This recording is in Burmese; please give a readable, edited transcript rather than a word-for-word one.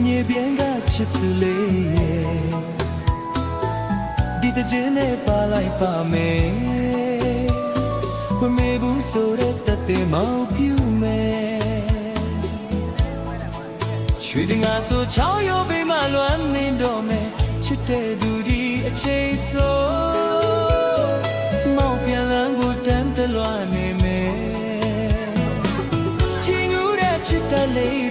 မြေပြန်ကချစ်သူလေးဒီတခြင်းနဲ့ပါလိုက်ပါမယ်မမေဘူးဆိုတဲ့တသက်မောင်ပြူမယ်ရွှေတင်ငါဆိုချောင်းရိုးပေးမှလွမ်းနေတော့မယ်ချစ်တဲ့သူဒီအချိန်ဆိုမောင်ပြန်လန်းကိုတန်းတလွားနေမယ်ချင်ငူတဲ့ချစ်တဲ့လေး